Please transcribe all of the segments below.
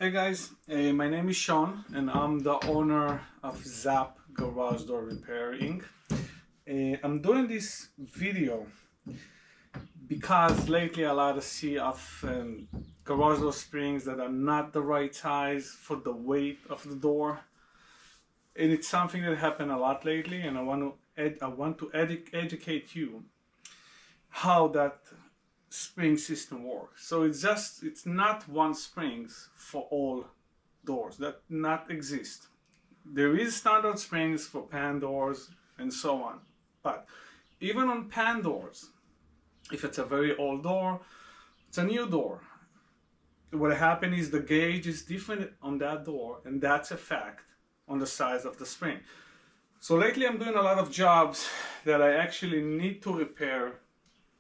Hey guys, my name is Sean and I'm the owner of Zap Garage Door Repair Inc. I'm doing this video because lately a lot of see of garage door springs that are not the right size for the weight of the door, and it's something that happened a lot lately, and I want to educate you how that spring system works. So it's not one springs for all doors, that not exist. There is standard springs for pan doors and so on, but even on pan doors, if it's a very old door, it's a new door, what happened is the gauge is different on that door, and that's a fact on the size of the spring. So lately I'm doing a lot of jobs that I actually need to repair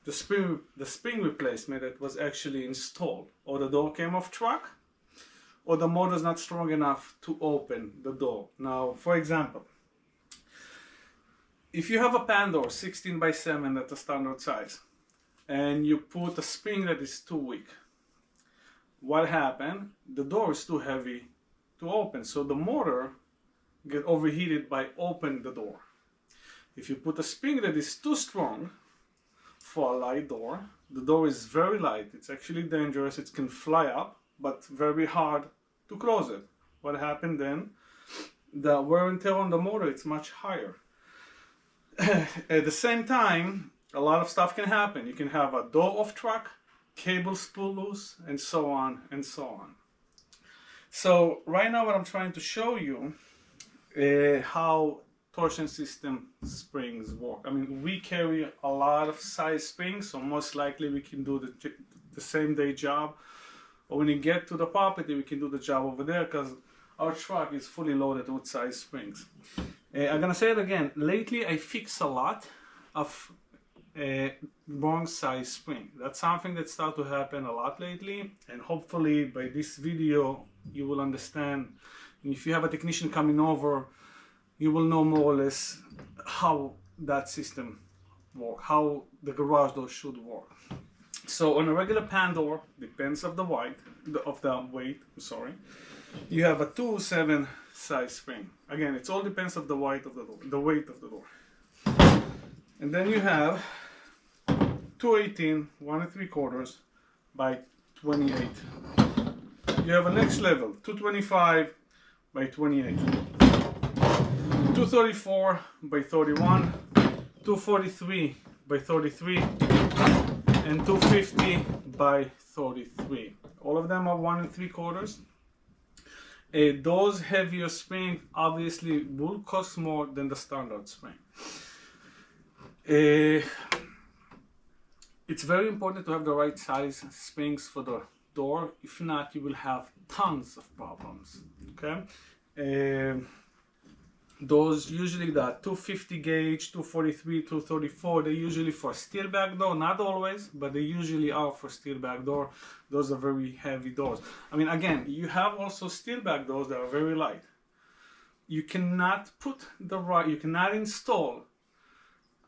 the spring replacement that was actually installed, or the door came off track, or the motor is not strong enough to open the door. Now, for example, if you have a pan door 16 by 7 at the standard size, and you put a spring that is too weak, what happened? The door is too heavy to open, so the motor get overheated by opening the door. If you put a spring that is too strong for a light door, the door is very light, it's actually dangerous, it can fly up, but very hard to close it. What happened then? The wear and tear on the motor, it's much higher. At the same time, a lot of stuff can happen. You can have a door off track, cable spool loose, and so on and so on. So right now what I'm trying to show you how torsion system springs work. I mean, we carry a lot of size springs, so most likely we can do the same day job, or when you get to the property we can do the job over there because our truck is fully loaded with size springs. I'm gonna say it again, lately I fix a lot of wrong size spring. That's something that started to happen a lot lately, and hopefully by this video you will understand, and if you have a technician coming over, you will know more or less how that system works, how the garage door should work. So on a regular pan door, depends of the weight, you have a 207 size spring. Again, it all depends of the weight of the door, And then you have 218, 1 3/4 by 28. You have a next level, 225 by 28. 234 by 31, 243 by 33, and 250 by 33. All of them are 1 3/4. Those heavier springs obviously will cost more than the standard spring. It's very important to have the right size springs for the door. If not, you will have tons of problems. Okay. Those usually the 250 gauge, 243, 234, they're usually for steel back door, not always, but they usually are for steel back door. Those are very heavy doors. I mean, again, you have also steel back doors that are very light. You cannot you cannot install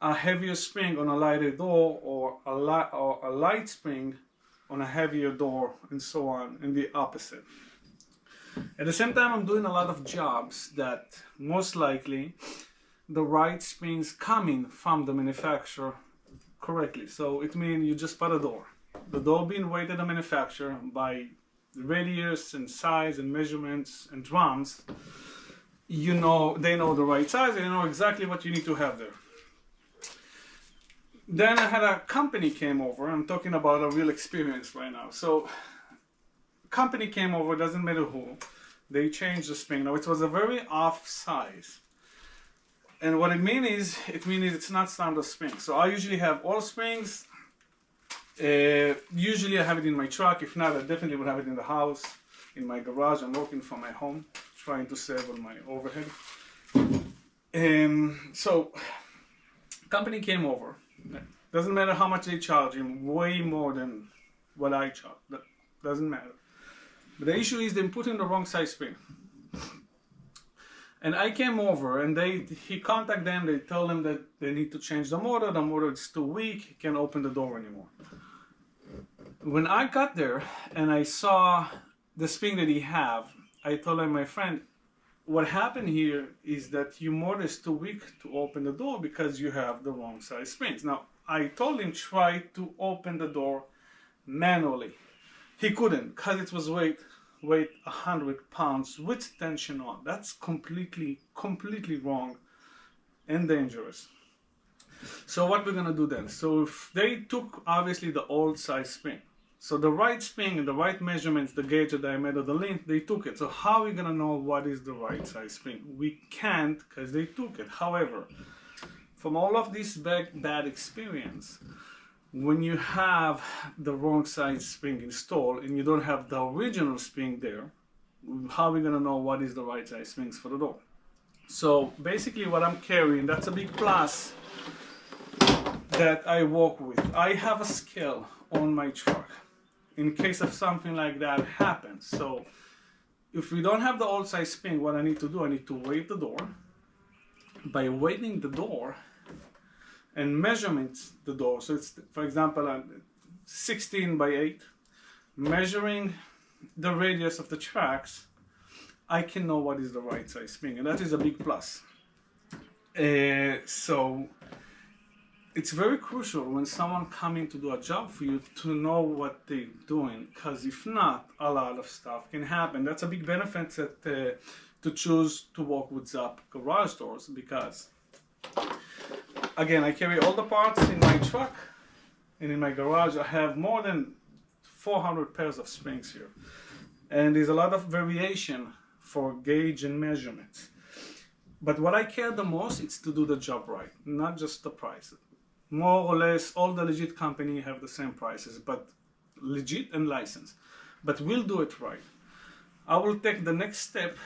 a heavier spring on a lighter door, or a light spring on a heavier door, and so on, and the opposite. At the same time, I'm doing a lot of jobs that most likely the right springs coming from the manufacturer correctly. So it means you just put a door. The door being weighed at the manufacturer by radius and size and measurements and drums. You know, they know the right size, and they know exactly what you need to have there. Then I had a company came over. I'm talking about a real experience right now. So company came over, doesn't matter who, they changed the spring. Now it was a very off size, and what it means it's not standard spring. So I usually have all springs. Usually I have it in my truck. If not, I definitely would have it in the house, in my garage. I'm working from my home, trying to save on my overhead. So company came over. Doesn't matter how much they charge him, way more than what I charge. That doesn't matter. But the issue is they put in the wrong size spring. And I came over, and he contacted them. They told them that they need to change the motor. The motor is too weak. He can't open the door anymore. When I got there and I saw the spring that he have, I told him, my friend, what happened here is that your motor is too weak to open the door because you have the wrong size springs. Now, I told him try to open the door manually. He couldn't because it was weight 100 pounds with tension on. That's completely wrong and dangerous. So what we're gonna do then? So if they took obviously the old size spring. So the right spring and the right measurements, the gauge, the diameter, the length, they took it. So how are we gonna know what is the right size spring? We can't because they took it. However, from all of this bad experience, when you have the wrong size spring installed and you don't have the original spring there, how are we gonna know what is the right size springs for the door? So basically what I'm carrying, that's a big plus that I work with. I have a scale on my truck in case of something like that happens. So if we don't have the old size spring, what I need to do, I need to weight the door. By weighting the door and measurement the door, so it's, for example, 16 by 8, measuring the radius of the tracks, I can know what is the right size spring, and that is a big plus. So it's very crucial when someone coming to do a job for you to know what they're doing, because if not, a lot of stuff can happen. That's a big benefit that, to choose to work with Zap garage doors, because again, I carry all the parts in my truck and in my garage. I have more than 400 pairs of springs here, and there's a lot of variation for gauge and measurements. But what I care the most is to do the job right, not just the price. More or less, all the legit companies have the same prices, but legit and licensed. But we'll do it right. I will take the next step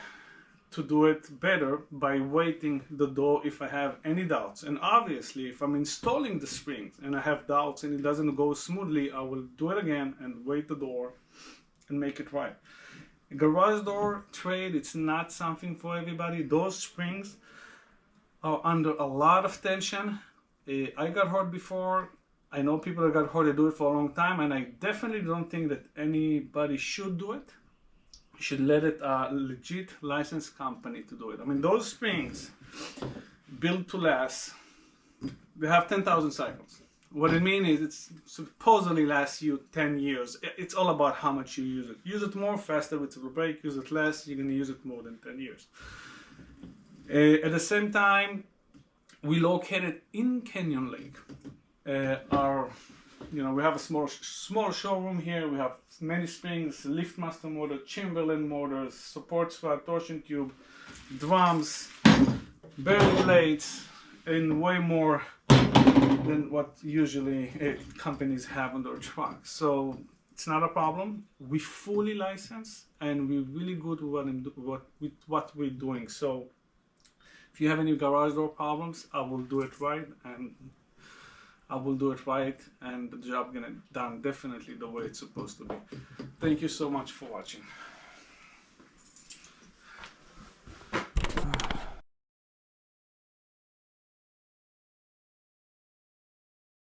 to do it better by weighting the door if I have any doubts. And obviously, if I'm installing the springs and I have doubts and it doesn't go smoothly, I will do it again and weight the door and make it right. A garage door trade, it's not something for everybody. Those springs are under a lot of tension. I got hurt before. I know people that got hurt, they do it for a long time, and I definitely don't think that anybody should do it. You should let it a legit licensed company to do it. I mean, those springs built to last, they have 10,000 cycles. What it means is it's supposedly lasts you 10 years. It's all about how much you use it. Use it more, faster, it will break. Use it less, you're going to use it more than 10 years. At the same time, we located in Canyon Lake. We have a small showroom here. We have many springs, LiftMaster motor, Chamberlain motors, support swat, torsion tube, drums, barrel plates, and way more than what usually companies have on their trucks. So it's not a problem. We fully licensed and we're really good with what we're doing. So if you have any garage door problems, I will do it right, and the job gonna done definitely the way it's supposed to be. Thank you so much for watching.